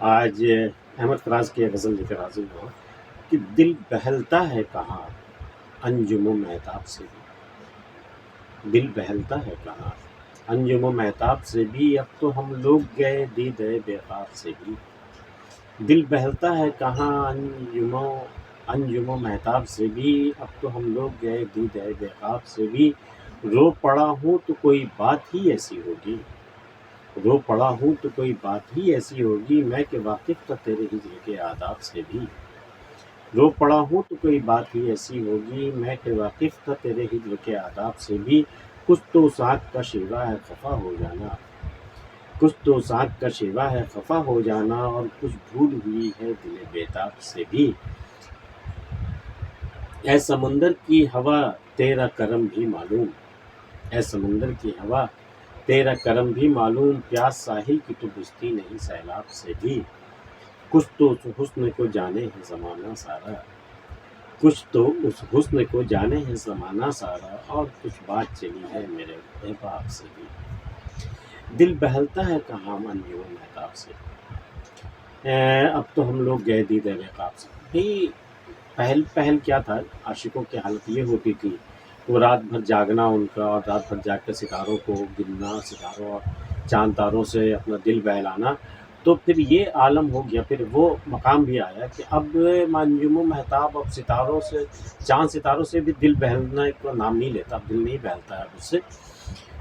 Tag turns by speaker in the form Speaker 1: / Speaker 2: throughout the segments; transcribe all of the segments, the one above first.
Speaker 1: آج احمد فراز کی غزل لے کر حاضر ہوا کہ دل بہلتا ہے کہاں انجم و مہتاب سے بھی، دل بہلتا ہے کہاں انجم و مہتاب سے بھی، اب تو ہم لوگ گئے دیدہ بے خواب سے بھی، دل بہلتا ہے کہاں انجم و مہتاب سے بھی، اب تو ہم لوگ گئے دیدہ بے خواب سے بھی، رو پڑا ہوں تو کوئی بات ہی ایسی ہوگی، رو پڑا ہوں تو کوئی بات ہی ایسی ہوگی، میں کہ واقف تھا تیرے ہجر کے آداب سے بھی، رو پڑا ہوں تو کوئی بات ہی ایسی ہوگی، میں کہ واقف تھا تیرے ہجر کے آداب سے بھی، کچھ تو ساکھ کا شیوا ہے خفا ہو جانا، کچھ تو ساکھ کا شیوا ہے خفا ہو جانا، اور کچھ بھول ہوئی ہے دل بیتاب سے بھی، اے سمندر کی ہوا تیرا کرم بھی معلوم، اے سمندر کی ہوا تیرا کرم بھی معلوم، پیاس ساحل کی تو بجھتی نہیں سیلاب سے بھی، کچھ تو اس حسن کو جانے ہے زمانہ سارا، کچھ تو اس حسن کو جانے ہے زمانہ سارا، اور کچھ بات چلی ہے میرے احباب سے بھی، دل بہلتا ہے کہاں انجم و مہتاب سے، اب تو ہم لوگ گئے دیدہ بے خواب سے بھی۔ پہل کیا تھا، عاشقوں کی حالت یہ ہوتی تھی وہ رات بھر جاگنا ان کا، اور رات بھر جاگ کر ستاروں کو گننا، ستاروں اور چاند تاروں سے اپنا دل بہلانا، تو پھر یہ عالم ہو گیا، پھر وہ مقام بھی آیا کہ اب انجم و مہتاب، اب ستاروں سے، چاند ستاروں سے بھی دل بہلنا کا نام نہیں لیتا، اب دل نہیں بہلتا ہے اب اس سے،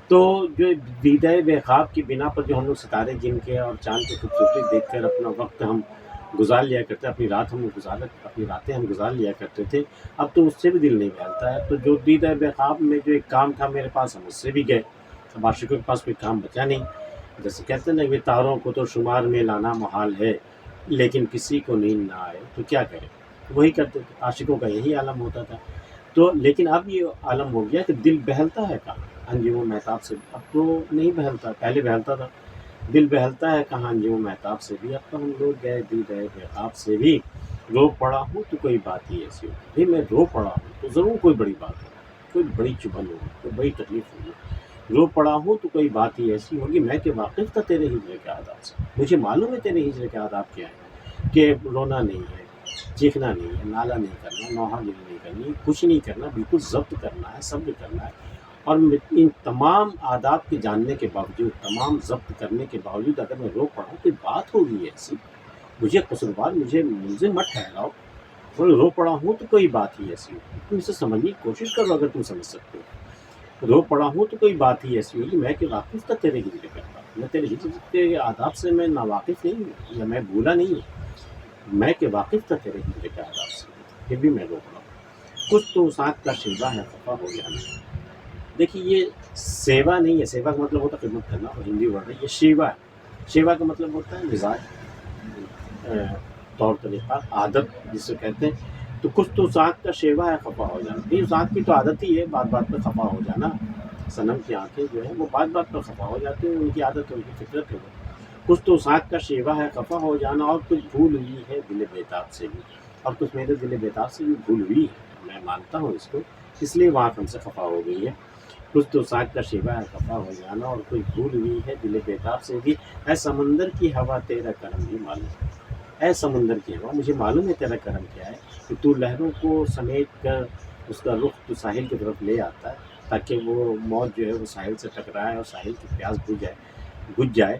Speaker 1: تو جو دیدہ بے خواب کی بنا پر جو ہم لوگ ستارے گن کے اور چاند کی خوبصورتی دیکھ کر اپنا وقت ہم گزار لیا کرتے، اپنی راتیں ہم گزار لیا کرتے تھے، اب تو اس سے بھی دل نہیں بہلتا ہے، تو جو دیدہ بے خواب میں جو ایک کام تھا میرے پاس، ہم اس سے بھی گئے، اب عاشقوں کے پاس کوئی کام بچا نہیں، جیسے کہتے ہیں نا کہ تاروں کو تو شمار میں لانا محال ہے، لیکن کسی کو نیند نہ آئے تو کیا کرے، وہی کرتے تھے، عاشقوں کا یہی عالم ہوتا تھا، تو لیکن اب یہ عالم ہو گیا کہ دل بہلتا ہے کہاں انجم و مہتاب سے، اب تو نہیں بہلتا، پہلے بہلتا تھا، دل بہلتا ہے کہاں انجم و مہتاب سے بھی، اب تو ہم لوگ گئے دیدہ بے خواب سے بھی، رو پڑا ہوں تو کوئی بات ہی ایسی ہوگی، بھائی میں رو پڑا ہوں تو ضرور کوئی بڑی بات ہوگی، کوئی بڑی چبھن ہوگی، کوئی بڑی تکلیف ہوگی، رو پڑا ہوں تو کوئی بات ہی ایسی ہوگی، میں کہ واقف تھا تیرے ہجر کے آداب سے، مجھے معلوم ہے تیرے ہجر کے آداب کیا ہے، کہ رونا نہیں ہے، چیخنا نہیں ہے، نالا نہیں کرنا، نوحہ گری نہیں کرنی، کچھ نہیں کرنا، بالکل ضبط کرنا ہے، صبر کرنا ہے، اور ان تمام آداب کے جاننے کے باوجود، تمام ضبط کرنے کے باوجود اگر میں رو پڑا ہوں کوئی بات ہوگی ایسی، مجھے قصوروار، مجھے ملزم مت ٹھہراؤ، اور رو پڑا ہوں تو کوئی بات ہی ایسی ہوگی، تم اسے سمجھنے کی کوشش کرو اگر تم سمجھ سکتے ہو، رو پڑا ہوں تو کوئی بات ہی ایسی ہوگی، میں کہ واقف تھا تیرے ہجر کے آداب، میں تیرے ہجر کے آداب سے میں ناواقف نہیں ہوں، یا میں بھولا نہیں ہوں، میں کہ واقف تھا تیرے ہجر کے آداب سے، پھر بھی میں رو پڑا ہوں، کچھ تو ساتھ کا شیوا ہے خفا ہو جانا، دیکھیے یہ سیوا نہیں ہے، سیوا کا مطلب ہوتا ہے خدمت کرنا، اور ہندی ورڈ ہے یہ شیوا ہے، شیوا کا مطلب ہوتا ہے مزاج، طور طریقہ، عادت جس سے کہتے ہیں، تو کچھ تو ذات کا شیوا ہے خفا ہو جانا، یہ ذات کی تو عادت ہی ہے بات بات پہ خفا ہو جانا، صنم کی آنکھیں جو ہیں وہ بات بات پر خفا ہو جاتی ہیں، ان کی عادت ہے، ان کی فطرت ہے، کچھ تو ذات کا شیوا ہے خفا ہو جانا، اور کچھ بھول ہوئی ہے دل بیتاب سے بھی، اور کچھ میرے دل بیتاب سے بھی بھول ہوئی ہے، میں مانتا ہوں اس کو، اس لیے وہاں ہم سے خفا ہو گئی ہے، کچھ تو ساکھ کا شیوا ہے خفا ہو جانا، اور کوئی بھول ہوئی ہے دل بیتاب سے بھی، اے سمندر کی ہوا تیرا کرم بھی معلوم، اے سمندر کی ہوا مجھے معلوم ہے تیرا کرم کیا ہے، کہ تو لہروں کو سمیٹ کر اس کا رخ تو ساحل کی طرف لے آتا ہے، تاکہ وہ موج جو ہے وہ ساحل سے ٹکرائے اور ساحل کی پیاس بجھ جائے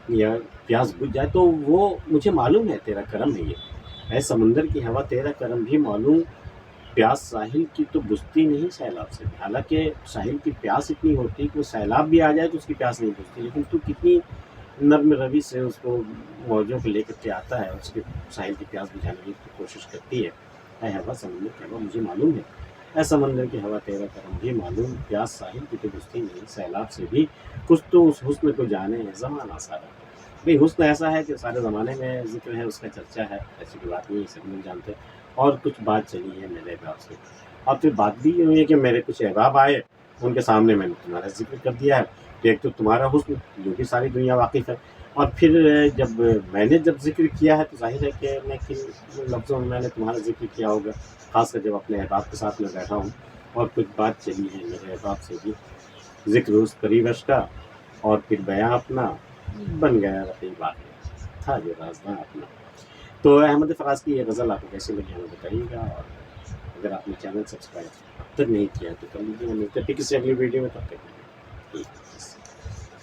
Speaker 1: یا پیاس بجھ جائے، تو وہ مجھے معلوم ہے تیرا کرم ہے یہ، اے سمندر کی ہوا تیرا کرم بھی معلوم، پیاس ساحل کی تو بجھتی نہیں سیلاب سے، حالانکہ ساحل کی پیاس اتنی ہوتی ہے کہ وہ سیلاب بھی آ جائے تو اس کی پیاس نہیں بجھتی، لیکن تو کتنی نرم روی سے اس کو موجوں کو لے کر کے آتا ہے، اس کے ساحل کی پیاس بجھانے کی کوشش کرتی ہے، اے ہوا سمندر کی ہوا مجھے معلوم ہے، اے سمندر کی ہوا تیرا کرم بھی معلوم، پیاس ساحل کی تو بجھتی نہیں سیلاب سے بھی، کچھ تو اس حسن کو جانے ہے زمانہ سارا، بھئی حسن ایسا ہے کہ سارے زمانے میں ذکر ہے، اس کا چرچا ہے، ایسی کوئی بات نہیں ہے، سب لوگ جانتے ہیں، اور کچھ بات چلی ہے میرے احباب سے، اور پھر بات بھی یہ ہوئی ہے کہ میرے کچھ احباب آئے، ان کے سامنے میں نے تمہارا ذکر کر دیا ہے، کہ ایک تو تمہارا حسن جو کہ ساری دنیا واقف ہے، اور پھر جب میں نے ذکر کیا ہے تو ظاہر ہے کہ میں کن لفظوں میں نے تمہارا ذکر کیا ہوگا، خاص کر جب اپنے احباب کے ساتھ میں بیٹھا ہوں، اور کچھ بات چلی ہے میرے احباب سے بھی، ذکر اس پریوش کا، اور پھر بیاں اپنا بن گیا رقیب واقعہ۔ تھا جو رازداں اپنا. تو احمد فراز کی یہ غزل آپ کو کیسی لگی ہمیں بتائیے گا، اور اگر آپ نے چینل سبسکرائب اب تک نہیں کیا تو کر لیجیے. ملتے ہیں پھر کسی اگلی ویڈیو میں، تب تک کے لیے.